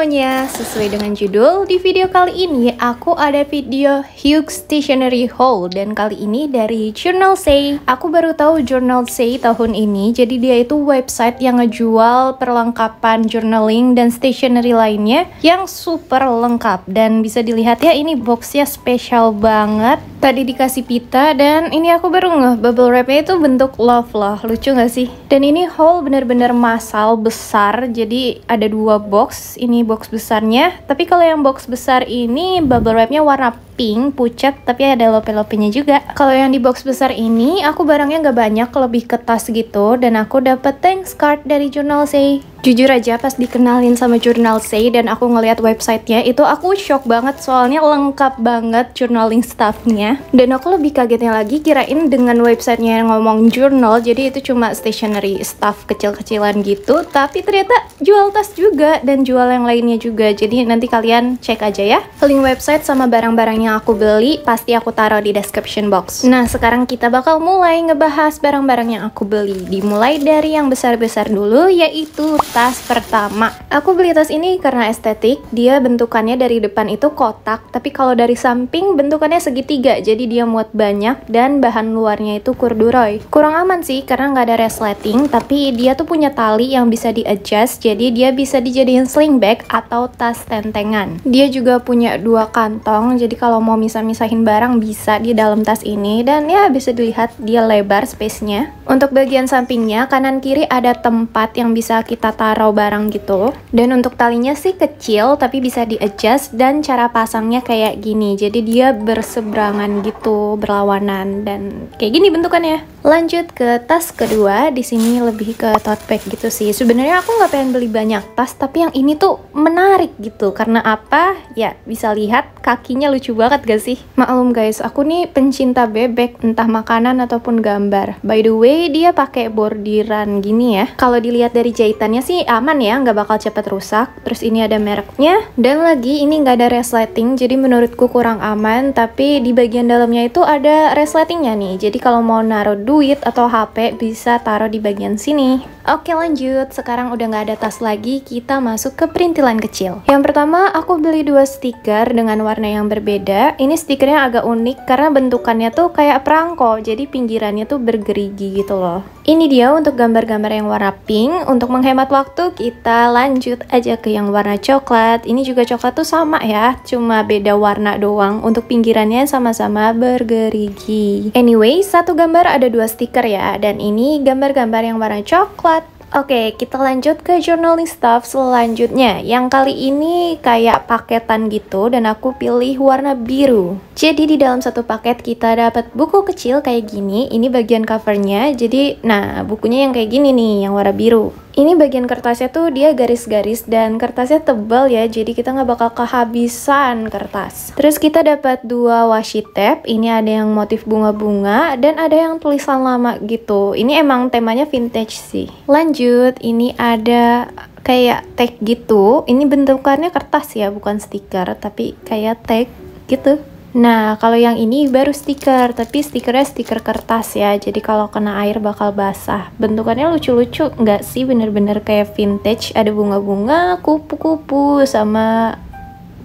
semuanya, sesuai dengan judul, di video kali ini aku ada video Hugh Stationery Haul. Dan kali ini dari Journal Say. Aku baru tahu Journal Say tahun ini. Jadi dia itu website yang ngejual perlengkapan journaling dan stationery lainnya yang super lengkap. Dan bisa dilihat ya, ini boxnya spesial banget. Tadi dikasih pita dan ini aku baru ngeh bubble wrapnya itu bentuk love loh. Lucu gak sih? Dan ini haul bener-bener massal besar. Jadi ada dua box. Ini box besarnya. Tapi kalau yang box besar ini bubble wrapnya warna pink, pucat, tapi ada lope-lopenya juga. Kalau yang di box besar ini aku barangnya nggak banyak, lebih ke tas gitu. Dan aku dapet thanks card dari Journal Say. Jujur aja pas dikenalin sama Journal Say dan aku ngeliat websitenya itu aku shock banget, soalnya lengkap banget journaling stuffnya. Dan aku lebih kagetnya lagi, kirain dengan websitenya yang ngomong journal jadi itu cuma stationery stuff kecil-kecilan gitu, tapi ternyata jual tas juga dan jual yang lainnya juga. Jadi nanti kalian cek aja ya. Link website sama barang-barang yang aku beli pasti aku taruh di description box. Nah sekarang kita bakal mulai ngebahas barang-barang yang aku beli. Dimulai dari yang besar-besar dulu, yaitu tas pertama. Aku beli tas ini karena estetik. Dia bentukannya dari depan itu kotak, tapi kalau dari samping bentukannya segitiga, jadi dia muat banyak dan bahan luarnya itu corduroy. Kurang aman sih karena nggak ada resleting, tapi dia tuh punya tali yang bisa di adjust, jadi dia bisa dijadiin sling bag atau tas tentengan. Dia juga punya dua kantong, jadi kalau mau misah-misahin barang bisa di dalam tas ini, dan ya bisa dilihat dia lebar space-nya. Untuk bagian sampingnya kanan kiri ada tempat yang bisa kita taruh barang gitu. Dan untuk talinya sih kecil tapi bisa di adjust, dan cara pasangnya kayak gini. Jadi dia berseberangan gitu, berlawanan, dan kayak gini bentukannya. Lanjut ke tas kedua. Di sini lebih ke tote bag gitu sih. Sebenarnya aku nggak pengen beli banyak tas, tapi yang ini tuh menarik gitu. Karena apa? Ya bisa lihat kakinya lucu banget gak sih? Maklum guys, aku nih pencinta bebek, entah makanan ataupun gambar. By the way, dia pakai bordiran gini ya. Kalau dilihat dari jahitannya sih aman ya, nggak bakal cepet rusak. Terus ini ada mereknya, dan lagi ini nggak ada resleting, jadi menurutku kurang aman. Tapi di bagian dalamnya itu ada resletingnya nih, jadi kalau mau naruh duit atau HP bisa taruh di bagian sini. Oke lanjut, sekarang udah nggak ada tas lagi, kita masuk ke perintilan kecil. Yang pertama aku beli dua stiker dengan warna yang berbeda. Ini stikernya agak unik karena bentukannya tuh kayak perangko, jadi pinggirannya tuh bergerigi gitu loh. Ini dia untuk gambar-gambar yang warna pink. Untuk menghemat waktu kita lanjut aja ke yang warna coklat. Ini juga coklat tuh sama ya, cuma beda warna doang. Untuk pinggirannya sama-sama bergerigi. Anyway, satu gambar ada dua stiker ya, dan ini gambar-gambar yang warna coklat. Oke, kita lanjut ke journaling stuff selanjutnya. Yang kali ini kayak paketan gitu, dan aku pilih warna biru. Jadi di dalam satu paket kita dapat buku kecil kayak gini. Ini bagian covernya. Jadi, nah bukunya yang kayak gini nih, yang warna biru. Ini bagian kertasnya tuh dia garis-garis dan kertasnya tebal ya, jadi kita nggak bakal kehabisan kertas. Terus kita dapat dua washi tape. Ini ada yang motif bunga-bunga dan ada yang tulisan lama gitu. Ini emang temanya vintage sih. Lanjut, ini ada kayak tag gitu. Ini bentukannya kertas ya, bukan stiker, tapi kayak tag gitu. Nah, kalau yang ini baru stiker, tapi stikernya stiker kertas ya. Jadi kalau kena air bakal basah. Bentukannya lucu-lucu, nggak sih? Bener-bener kayak vintage. Ada bunga-bunga, kupu-kupu, sama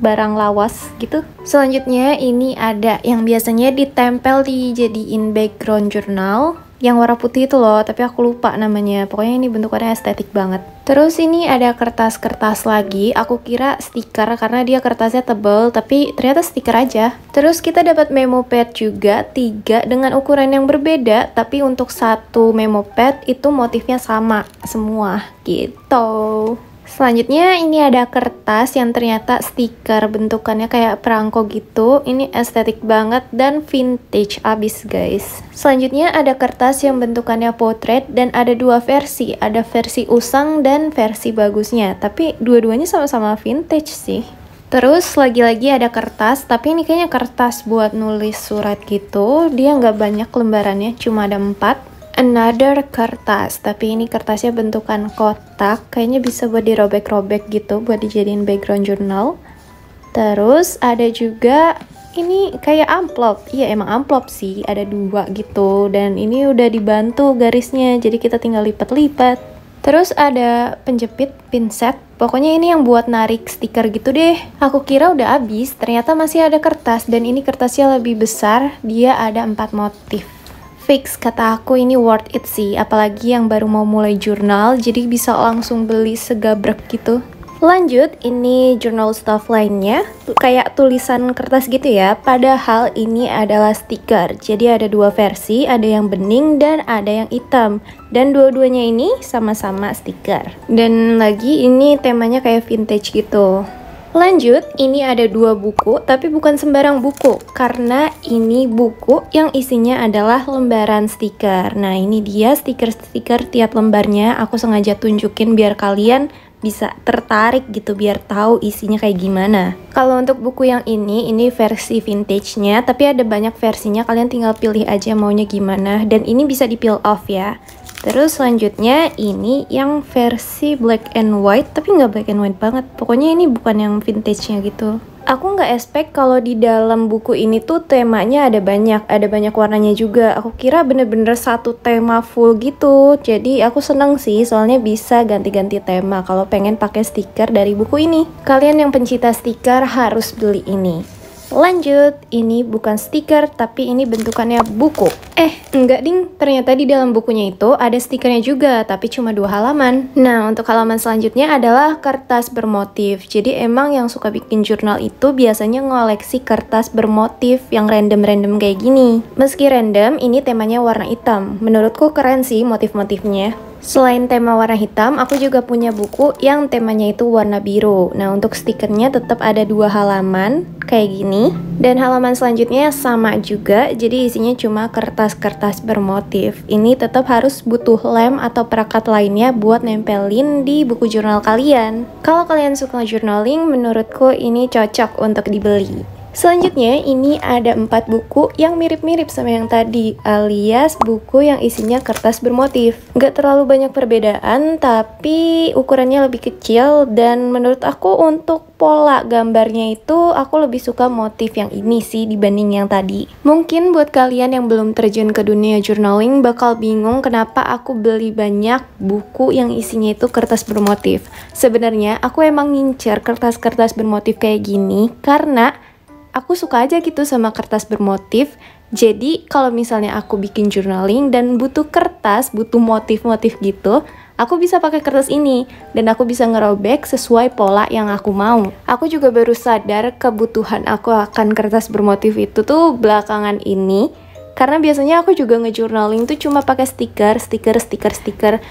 barang lawas gitu. Selanjutnya ini ada yang biasanya ditempel dijadiin background jurnal, yang warna putih itu loh, tapi aku lupa namanya. Pokoknya ini bentukannya estetik banget. Terus ini ada kertas-kertas lagi. Aku kira stiker karena dia kertasnya tebal, tapi ternyata stiker aja. Terus kita dapat memo pad juga, 3 dengan ukuran yang berbeda, tapi untuk satu memo pad itu motifnya sama semua gitu. Selanjutnya ini ada kertas yang ternyata stiker, bentukannya kayak perangko gitu. Ini estetik banget dan vintage abis guys. Selanjutnya ada kertas yang bentukannya potret dan ada dua versi. Ada versi usang dan versi bagusnya, tapi dua-duanya sama-sama vintage sih. Terus lagi-lagi ada kertas, tapi ini kayaknya kertas buat nulis surat gitu. Dia nggak banyak lembarannya, cuma ada 4. Another kertas, tapi ini kertasnya bentukan kotak, kayaknya bisa buat dirobek-robek gitu, buat dijadiin background journal. Terus ada juga ini kayak amplop. Iya emang amplop sih, ada 2 gitu, dan ini udah dibantu garisnya, jadi kita tinggal lipat-lipat. Terus ada penjepit pinset Pokoknya ini yang buat narik stiker gitu deh. Aku kira udah habis, ternyata masih ada kertas dan ini kertasnya lebih besar, dia ada 4 motif. Fix, kata aku ini worth it sih, apalagi yang baru mau mulai jurnal, jadi bisa langsung beli segabrek gitu. Lanjut, ini journal stuff lainnya, kayak tulisan kertas gitu ya, padahal ini adalah stiker. Jadi ada 2 versi, ada yang bening dan ada yang hitam. Dan dua-duanya ini sama-sama stiker. Dan lagi ini temanya kayak vintage gitu. Lanjut, ini ada 2 buku, tapi bukan sembarang buku, karena ini buku yang isinya adalah lembaran stiker. Nah, ini dia stiker-stiker tiap lembarnya, aku sengaja tunjukin biar kalian bisa tertarik gitu, biar tahu isinya kayak gimana. Kalau untuk buku yang ini versi vintage-nya, tapi ada banyak versinya, kalian tinggal pilih aja maunya gimana, dan ini bisa di peel off ya. Terus selanjutnya ini yang versi black and white, tapi nggak black and white banget. Pokoknya ini bukan yang vintage-nya gitu. Aku nggak expect kalau di dalam buku ini tuh temanya ada banyak warnanya juga. Aku kira bener-bener satu tema full gitu. Jadi aku seneng sih, soalnya bisa ganti-ganti tema kalau pengen pakai stiker dari buku ini. Kalian yang pencinta stiker harus beli ini. Lanjut, ini bukan stiker, tapi ini bentukannya buku. Enggak ding, ternyata di dalam bukunya itu ada stikernya juga, tapi cuma 2 halaman. Nah, untuk halaman selanjutnya adalah kertas bermotif. Jadi emang yang suka bikin jurnal itu biasanya ngoleksi kertas bermotif yang random-random kayak gini. Meski random, ini temanya warna hitam. Menurutku keren sih motif-motifnya. Selain tema warna hitam, aku juga punya buku yang temanya itu warna biru. Nah, untuk stikernya tetap ada 2 halaman kayak gini. Dan halaman selanjutnya sama juga, jadi isinya cuma kertas-kertas bermotif. Ini tetap harus butuh lem atau perekat lainnya buat nempelin di buku jurnal kalian. Kalau kalian suka journaling, menurutku ini cocok untuk dibeli. Selanjutnya ini ada 4 buku yang mirip-mirip sama yang tadi, alias buku yang isinya kertas bermotif. Gak terlalu banyak perbedaan, tapi ukurannya lebih kecil, dan menurut aku untuk pola gambarnya itu aku lebih suka motif yang ini sih dibanding yang tadi. Mungkin buat kalian yang belum terjun ke dunia journaling bakal bingung kenapa aku beli banyak buku yang isinya itu kertas bermotif. Sebenarnya aku emang ngincer kertas-kertas bermotif kayak gini karena aku suka aja gitu sama kertas bermotif. Jadi kalau misalnya aku bikin journaling dan butuh kertas, butuh motif-motif gitu, aku bisa pakai kertas ini dan aku bisa ngerobek sesuai pola yang aku mau. Aku juga baru sadar kebutuhan aku akan kertas bermotif itu tuh belakangan ini. Karena biasanya aku juga ngejournaling tuh cuma pakai stiker.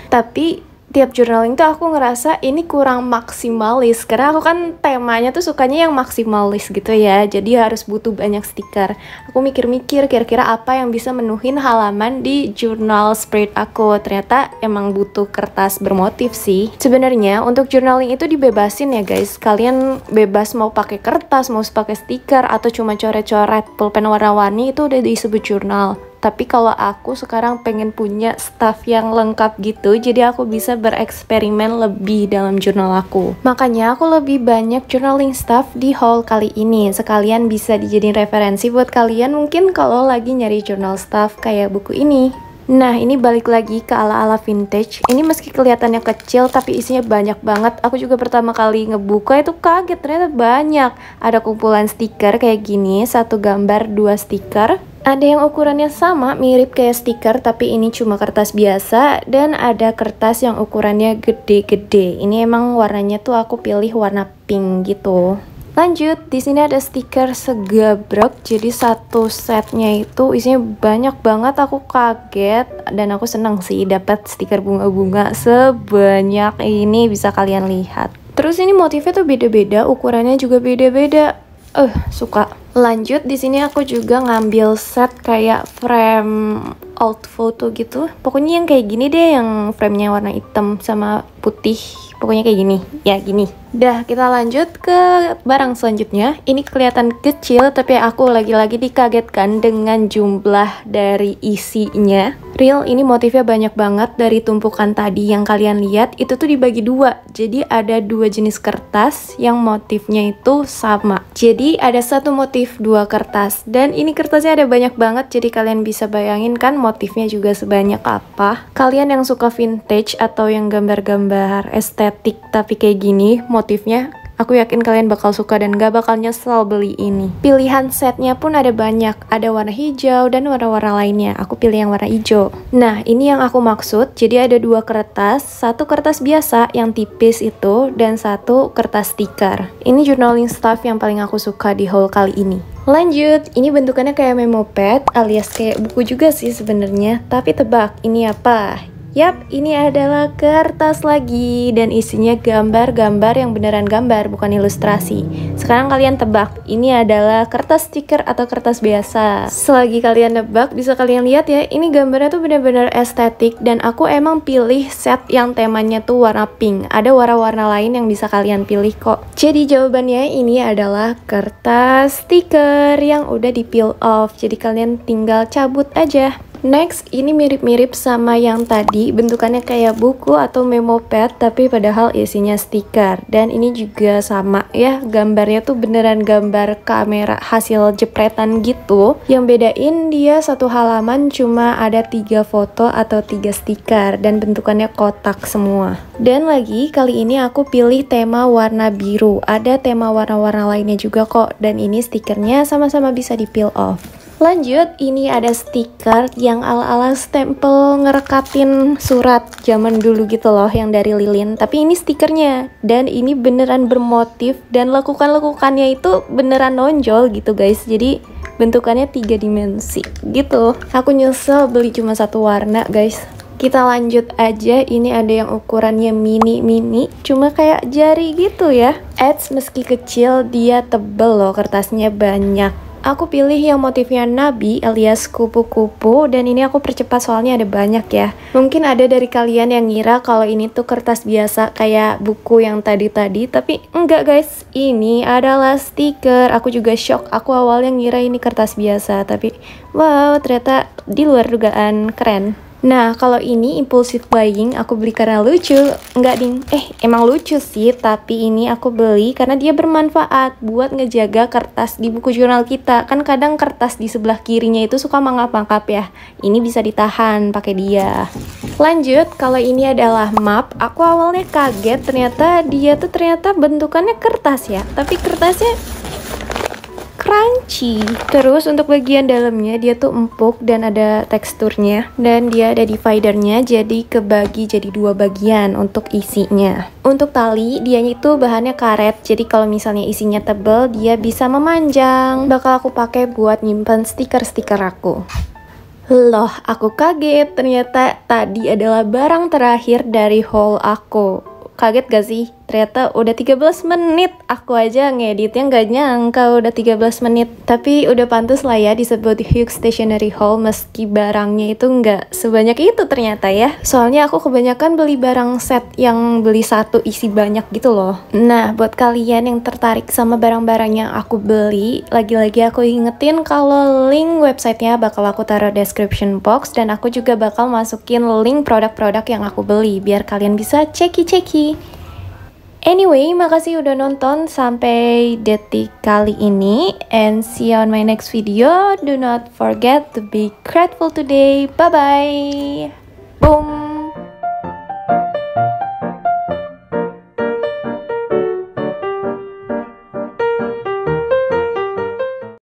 Tapi tiap journaling tuh aku ngerasa ini kurang maksimalis, karena aku kan temanya tuh sukanya yang maksimalis gitu ya, jadi harus butuh banyak stiker. Aku mikir-mikir kira-kira apa yang bisa menuhin halaman di jurnal spread aku. Ternyata emang butuh kertas bermotif sih. Sebenarnya untuk journaling itu dibebasin ya guys, kalian bebas mau pakai kertas, mau pakai stiker, atau cuma coret-coret pulpen warna-warni, itu udah disebut jurnal. Tapi kalau aku sekarang pengen punya stuff yang lengkap gitu, jadi aku bisa bereksperimen lebih dalam jurnal aku. Makanya aku lebih banyak journaling stuff di haul kali ini. Sekalian bisa dijadiin referensi buat kalian mungkin kalau lagi nyari journal stuff kayak buku ini. Nah, ini balik lagi ke ala-ala vintage. Ini meski kelihatannya kecil, tapi isinya banyak banget. Aku juga pertama kali ngebuka itu kaget, ternyata banyak. Ada kumpulan stiker kayak gini, 1 gambar 2 stiker. Ada yang ukurannya sama, mirip kayak stiker, tapi ini cuma kertas biasa. Dan ada kertas yang ukurannya gede-gede. Ini emang warnanya tuh aku pilih warna pink gitu. Lanjut, di sini ada stiker segabrek, jadi satu setnya itu isinya banyak banget. Aku kaget dan aku seneng sih dapat stiker bunga-bunga sebanyak ini, bisa kalian lihat. Terus ini motifnya tuh beda-beda, ukurannya juga beda-beda. Suka. Lanjut, di sini aku juga ngambil set kayak frame old photo gitu. Pokoknya yang kayak gini deh, yang framenya warna hitam sama putih. Pokoknya kayak gini, ya gini. Dah, kita lanjut ke barang selanjutnya. Ini kelihatan kecil, tapi aku lagi-lagi dikagetkan dengan jumlah dari isinya. Real, ini motifnya banyak banget. Dari tumpukan tadi yang kalian lihat, itu tuh dibagi 2. Jadi ada 2 jenis kertas yang motifnya itu sama. Jadi ada 1 motif 2 kertas. Dan ini kertasnya ada banyak banget, jadi kalian bisa bayangin kan motifnya juga sebanyak apa. Kalian yang suka vintage atau yang gambar-gambar estetik tapi kayak gini motifnya, aku yakin kalian bakal suka dan gak bakal nyesel beli ini. Pilihan setnya pun ada banyak, ada warna hijau dan warna-warna lainnya. Aku pilih yang warna hijau. Nah, ini yang aku maksud. Jadi ada 2 kertas, satu kertas biasa yang tipis itu dan satu kertas stiker. Ini journaling stuff yang paling aku suka di haul kali ini. Lanjut, ini bentukannya kayak memo pad alias kayak buku juga sih sebenarnya. Tapi tebak, ini apa? Yap, ini adalah kertas lagi dan isinya gambar-gambar yang beneran gambar, bukan ilustrasi. Sekarang kalian tebak, ini adalah kertas stiker atau kertas biasa. Selagi kalian nebak, bisa kalian lihat ya, ini gambarnya tuh bener-bener estetik dan aku emang pilih set yang temanya tuh warna pink. Ada warna-warna lain yang bisa kalian pilih kok. Jadi jawabannya ini adalah kertas stiker yang udah di peel off. Jadi kalian tinggal cabut aja. Next, ini mirip-mirip sama yang tadi, bentukannya kayak buku atau memo pad, tapi padahal isinya stiker. Dan ini juga sama ya, gambarnya tuh beneran gambar kamera hasil jepretan gitu. Yang bedain dia satu halaman cuma ada 3 foto atau 3 stiker, dan bentukannya kotak semua. Dan lagi, kali ini aku pilih tema warna biru. Ada tema warna-warna lainnya juga kok, dan ini stikernya sama-sama bisa di peel off. Lanjut, ini ada stiker yang ala-ala stempel ngerekatin surat zaman dulu gitu loh, yang dari lilin. Tapi ini stikernya, dan ini beneran bermotif, dan lekukan-lekukannya itu beneran nonjol gitu guys. Jadi bentukannya 3 dimensi gitu. Aku nyesel beli cuma satu warna guys. Kita lanjut aja, ini ada yang ukurannya mini-mini, cuma kayak jari gitu ya. Eits, meski kecil, dia tebel loh, kertasnya banyak. Aku pilih yang motifnya nabi alias kupu-kupu, dan ini aku percepat soalnya ada banyak ya. Mungkin ada dari kalian yang ngira kalau ini tuh kertas biasa kayak buku yang tadi-tadi, tapi enggak guys, ini adalah stiker. Aku juga shock, aku awalnya ngira ini kertas biasa, tapi wow, ternyata di luar dugaan, keren. Nah, kalau ini impulsive buying, aku beli karena lucu. Enggak ding, emang lucu sih, tapi ini aku beli karena dia bermanfaat buat ngejaga kertas di buku jurnal kita. Kan kadang kertas di sebelah kirinya itu suka mangap-mangkap ya. Ini bisa ditahan pakai dia. Lanjut, kalau ini adalah map. Aku awalnya kaget, ternyata dia tuh bentukannya kertas ya. Tapi kertasnya crunchy. Terus untuk bagian dalamnya dia tuh empuk dan ada teksturnya, dan dia ada dividernya, jadi kebagi jadi 2 bagian untuk isinya. Untuk tali, dia itu bahannya karet, jadi kalau misalnya isinya tebel dia bisa memanjang. Bakal aku pakai buat nyimpen stiker-stiker aku. Loh, aku kaget, ternyata tadi adalah barang terakhir dari haul aku. Kaget gak sih? Ternyata udah 13 menit. Aku aja ngeditnya gak nyangka udah 13 menit. Tapi udah pantas lah ya disebut Hugh Stationery Haul, meski barangnya itu gak sebanyak itu ternyata ya. Soalnya aku kebanyakan beli barang set yang beli satu isi banyak gitu loh. Nah, buat kalian yang tertarik sama barang-barang yang aku beli, lagi-lagi aku ingetin kalau link websitenya bakal aku taruh description box, dan aku juga bakal masukin link produk-produk yang aku beli biar kalian bisa ceki-ceki. Anyway, makasih udah nonton sampai detik kali ini, and see you on my next video. Do not forget to be grateful today. Bye bye.